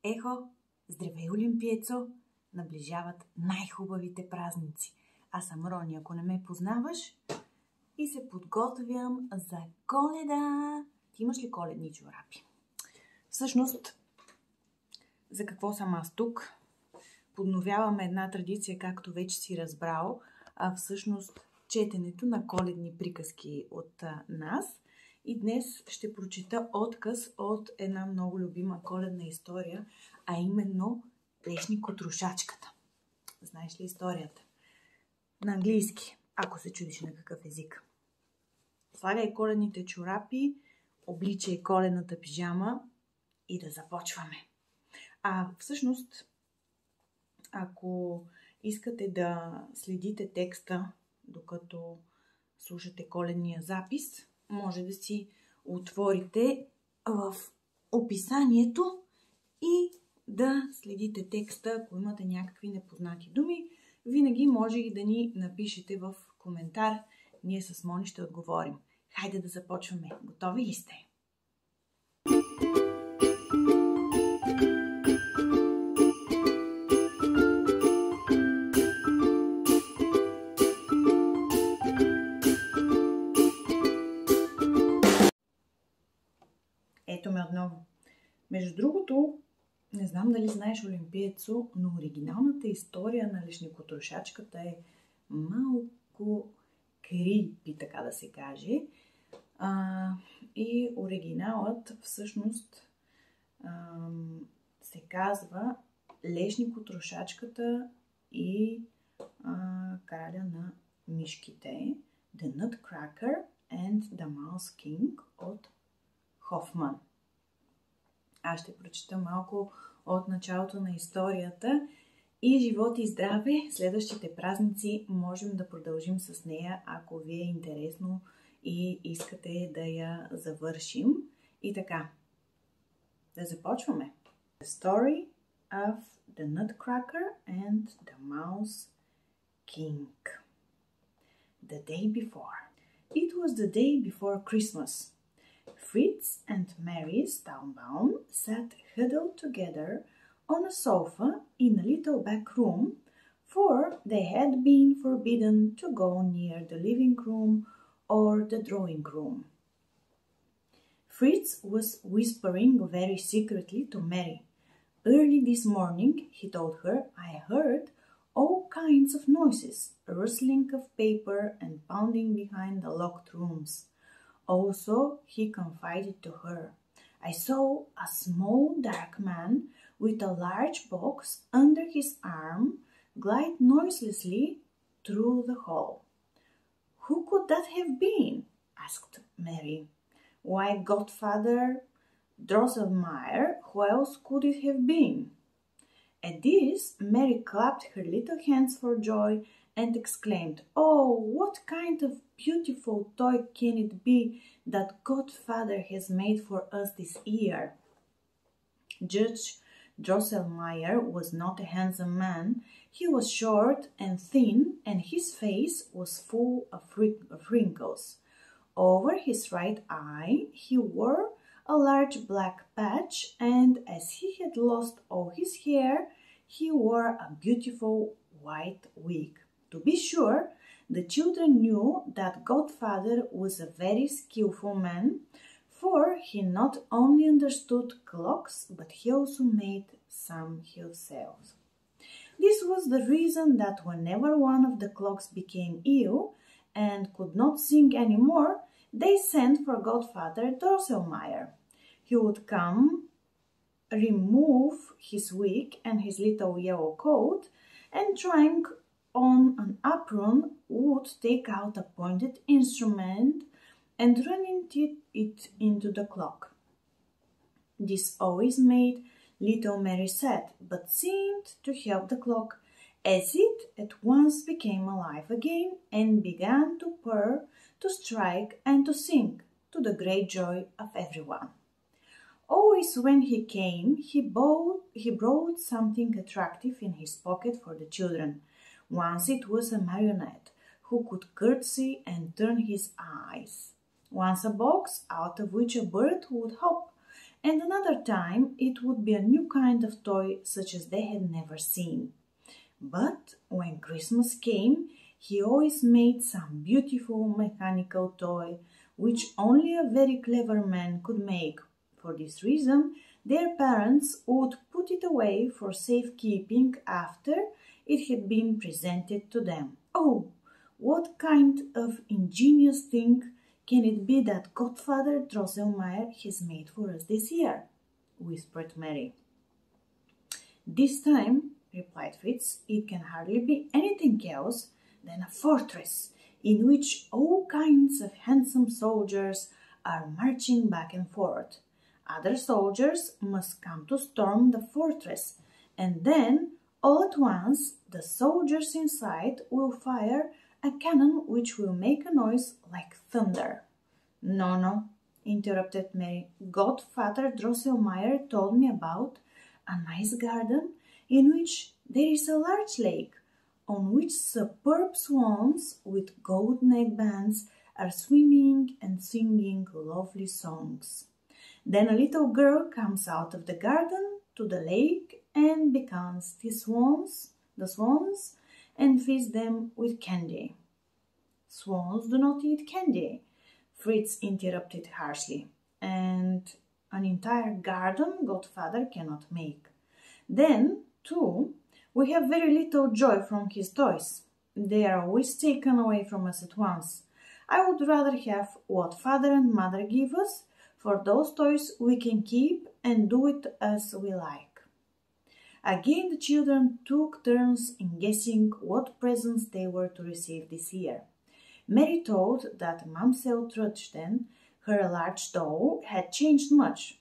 Ехо, здравей, Олимпиецо! Наближават най-хубавите празници. Аз съм Рони, ако не ме познаваш, и се подготвям за Коледа. Ти имаш ли коледни чорапи? Всъщност, за какво съм аз тук? Подновяваме една традиция, както вече си разбрал, а всъщност четенето на коледни приказки от нас. И днес ще прочита отказ от една много любима коледна история, а именно Лешникотрошачката. Знаеш ли историята? На английски, ако се чудиш на какъв език. Слагай коледните чорапи, обличай коледната пижама и да започваме. Всъщност, ако искате да следите текста, докато слушате коледния запис, може да си отворите в описанието и да следите текста. Ако имате някакви непознати думи, винаги може и да ни напишете в коментар. Ние с Мони ще отговорим. Хайде да започваме. Готови ли сте? Ето ме отново. Между другото, не знам дали знаеш, Олимпиецо, но оригиналната история на Лешникотрошачката е малко крипи, така да се каже. И оригиналът всъщност се казва Лешникотрошачката и краля на мишките, The Nutcracker and the Mouse King от Хофман. Аз ще прочита малко от началото на историята и живот и здраве. Следващите празници можем да продължим с нея, ако ви е интересно и искате да я завършим. И така, да започваме. The story of the Nutcracker and the Mouse King. The day before. It was the day before Christmas. Fritz and Mary Staunbaum sat huddled together on a sofa in a little back room, for they had been forbidden to go near the living room or the drawing room. Fritz was whispering very secretly to Mary. Early this morning, he told her, I heard all kinds of noises, rustling of paper and pounding behind the locked rooms. Also, he confided to her, I saw a small dark man with a large box under his arm glide noiselessly through the hall. Who could that have been? Asked Mary. Why, Godfather Drosselmeyer, who else could it have been? At this, Mary clapped her little hands for joy and exclaimed, Oh, what kind of beautiful toy can it be that Godfather has made for us this year? Judge Drosselmeyer was not a handsome man. He was short and thin, and his face was full of wrinkles. Over his right eye he wore a large black patch, and as he had lost all his hair, he wore a beautiful white wig. To be sure, the children knew that Godfather was a very skillful man, for he not only understood clocks, but he also made some himself. This was the reason that whenever one of the clocks became ill and could not sing anymore, they sent for Godfather Drosselmeyer. He would come, remove his wig and his little yellow coat, and trying on an apron would take out a pointed instrument and run it into the clock. This always made little Mary sad, but seemed to help the clock, as it at once became alive again and began to purr, to strike and to sing, to the great joy of everyone. Always when he came, he brought something attractive in his pocket for the children. Once it was a marionette who could curtsy and turn his eyes. Once a box out of which a bird would hop, and another time it would be a new kind of toy such as they had never seen. But when Christmas came, he always made some beautiful mechanical toy which only a very clever man could make. For this reason, their parents would put it away for safekeeping after it had been presented to them. Oh, what kind of ingenious thing can it be that Godfather Drosselmeyer has made for us this year? Whispered Mary. This time, replied Fritz, it can hardly be anything else than a fortress in which all kinds of handsome soldiers are marching back and forth. Other soldiers must come to storm the fortress, and then, all at once, the soldiers inside will fire a cannon which will make a noise like thunder. No, interrupted Mary. Godfather Drosselmeyer told me about a nice garden in which there is a large lake, on which superb swans with gold neckbands are swimming and singing lovely songs. Then a little girl comes out of the garden to the lake and beckons the swans, and feeds them with candy. Swans do not eat candy, Fritz interrupted harshly, and an entire garden Godfather cannot make. Then, too, we have very little joy from his toys. They are always taken away from us at once. I would rather have what Father and Mother give us, for those toys we can keep and do it as we like. Again the children took turns in guessing what presents they were to receive this year. Mary thought that Mamselle Trudchen, her large doll, had changed much,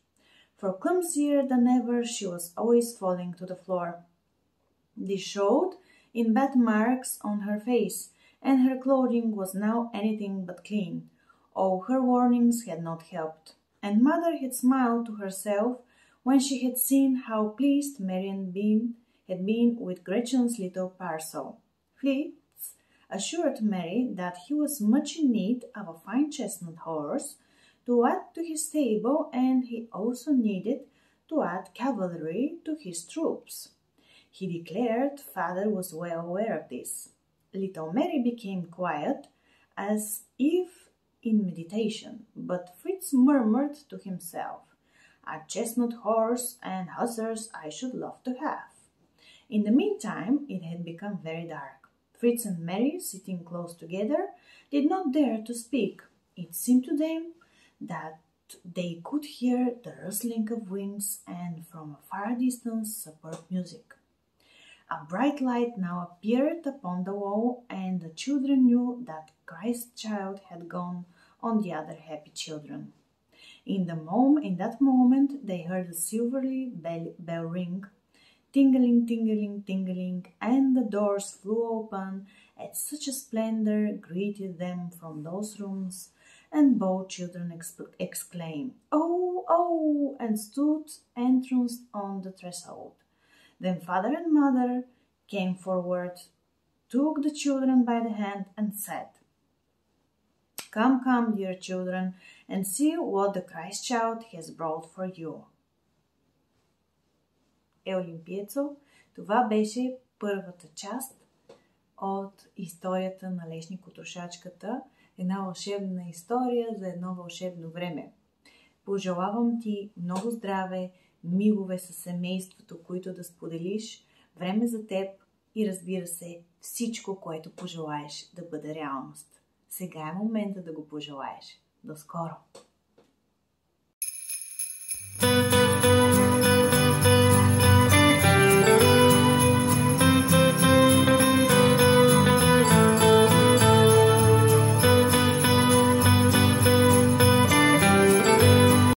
for clumsier than ever she was always falling to the floor. This showed in bad marks on her face, and her clothing was now anything but clean. All her warnings had not helped, and Mother had smiled to herself when she had seen how pleased Mary had been with Gretchen's little parcel. Fritz assured Mary that he was much in need of a fine chestnut horse to add to his stable, and he also needed to add cavalry to his troops. He declared Father was well aware of this. Little Mary became quiet, as if in meditation, but Fritz murmured to himself, "A chestnut horse and hussars I should love to have." In the meantime, it had become very dark. Fritz and Mary, sitting close together, did not dare to speak. It seemed to them that they could hear the rustling of wings and, from a far distance, superb music. A bright light now appeared upon the wall, and the children knew that Christ's child had gone on the other happy children. In that moment, they heard a silvery bell ring, tingling, tingling, tingling, and the doors flew open at such a splendor greeted them from those rooms, and both children exclaimed, "Oh, oh!" and stood entranced on the threshold. Then Father and Mother came forward, took the children by the hand, and said, "Come, come, dear children, and see what the Christ child has brought for you." Олимпиецо, това беше първата част от историята на Лешникотрошачката, една вълшебна история за едно вълшебно време. Пожелавам ти много здраве, мигове със семейството, които да споделиш, време за теб и, разбира се, всичко, което пожелаеш да бъде реалност. Сега е момента да го пожелаеш. До скоро!